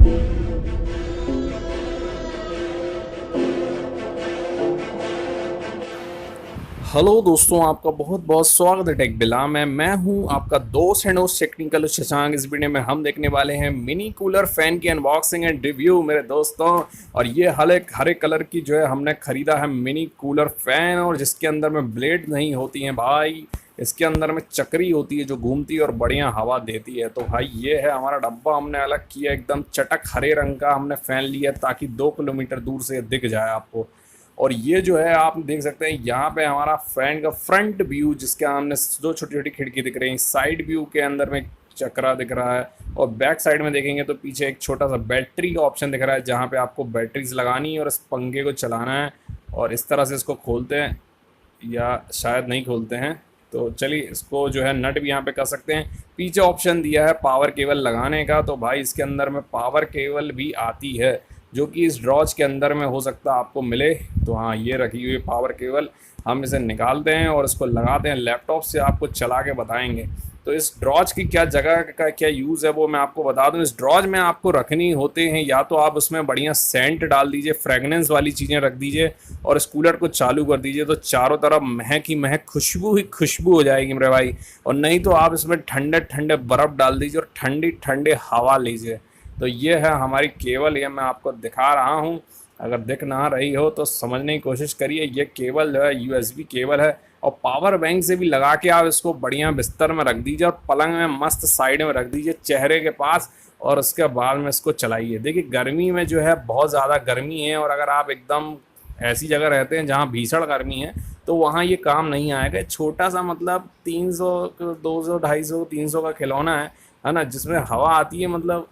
Hello दोस्तों, आपका बहुत बहुत स्वागत है टेक बिला में। मैं हूं आपका दोस्त एंड होस्ट टेक्निकल शशांक। इस वीडियो में हम देखने वाले हैं मिनी कूलर फैन की अनबॉक्सिंग एंड रिव्यू मेरे दोस्तों। और ये हरे हरे कलर की जो है हमने खरीदा है मिनी कूलर फैन, और जिसके अंदर में ब्लेड नहीं होती हैं भाई, इसके अंदर में चक्री होती है जो घूमती है और बढ़िया हवा देती है। तो भाई ये है हमारा डब्बा, हमने अलग किया, एकदम चटक हरे रंग का हमने फैन लिया ताकि 2 किलोमीटर दूर से दिख जाए आपको। और ये जो है आप देख सकते हैं यहाँ पे हमारा फैन का फ्रंट व्यू, जिसके हमने दो छोटी छोटी खिड़की दिख रही हैं। साइड व्यू के अंदर में चक्रा दिख रहा है, और बैक साइड में देखेंगे तो पीछे एक छोटा सा बैटरी का ऑप्शन दिख रहा है, जहाँ पे आपको बैटरीज लगानी है और इस पंखे को चलाना है। और इस तरह से इसको खोलते हैं, या शायद नहीं खोलते हैं, तो चलिए इसको जो है नट भी यहाँ पे कर सकते हैं। पीछे ऑप्शन दिया है पावर केबल लगाने का, तो भाई इसके अंदर में पावर केबल भी आती है, जो कि इस ड्रॉज के अंदर में हो सकता है आपको मिले। तो हाँ, ये रखी हुई पावर केबल, हम इसे निकालते हैं और इसको लगाते हैं। लैपटॉप से आपको चला के बताएंगे। तो इस ड्रॉज की क्या जगह का क्या यूज़ है वो मैं आपको बता दूं। इस ड्रॉज में आपको रखनी होते हैं, या तो आप उसमें बढ़िया सेंट डाल दीजिए, फ्रेगनेंस वाली चीज़ें रख दीजिए और इस कूलर को चालू कर दीजिए, तो चारों तरफ महक ही महक, खुशबू ही खुशबू हो जाएगी मेरे भाई। और नहीं तो आप इसमें ठंडे ठंडे बर्फ़ डाल दीजिए और ठंडी ठंडे हवा लीजिए। तो ये है हमारी केबल, ये मैं आपको दिखा रहा हूँ। अगर दिख ना रही हो तो समझने की कोशिश करिए। ये केबल जो है यूएसबी केबल है, और पावर बैंक से भी लगा के आप इसको बढ़िया बिस्तर में रख दीजिए और पलंग में मस्त साइड में रख दीजिए चेहरे के पास, और उसके बाद में इसको चलाइए। देखिए गर्मी में जो है बहुत ज़्यादा गर्मी है, और अगर आप एकदम ऐसी जगह रहते हैं जहाँ भीषण गर्मी है तो वहाँ ये काम नहीं आएगा। छोटा सा मतलब 300 200 250 300 का खिलौना है ना, जिसमें हवा आती है। मतलब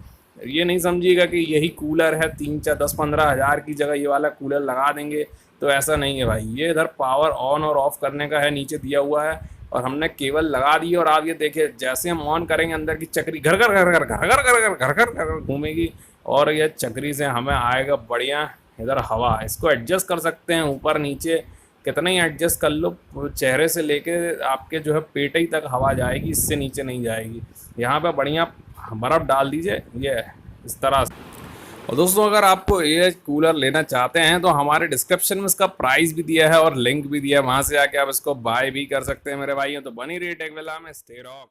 ये नहीं समझिएगा कि यही कूलर है, 3 4 10 15 हज़ार की जगह ये वाला कूलर लगा देंगे, तो ऐसा नहीं है भाई। ये इधर पावर ऑन और ऑफ करने का है, नीचे दिया हुआ है, और हमने केबल लगा दी। और आप ये देखिए, जैसे हम ऑन करेंगे अंदर की चक्री घर घर घर घर घर घर घर घर घर घर घर घूमेगी, और ये चक्री से हमें आएगा बढ़िया इधर हवा। इसको एडजस्ट कर सकते हैं ऊपर नीचे, कितना ही एडजस्ट कर लो, चेहरे से लेके आपके जो है पेट ही तक हवा जाएगी, इससे नीचे नहीं जाएगी। यहाँ पे बढ़िया बर्फ़ डाल दीजिए, ये इस तरह से। और दोस्तों, अगर आपको ये कूलर लेना चाहते हैं तो हमारे डिस्क्रिप्शन में इसका प्राइस भी दिया है और लिंक भी दिया है, वहाँ से आके आप इसको बाय भी कर सकते हैं मेरे भाइयों। तो बनी रही टेक वेला में, स्टे रॉक।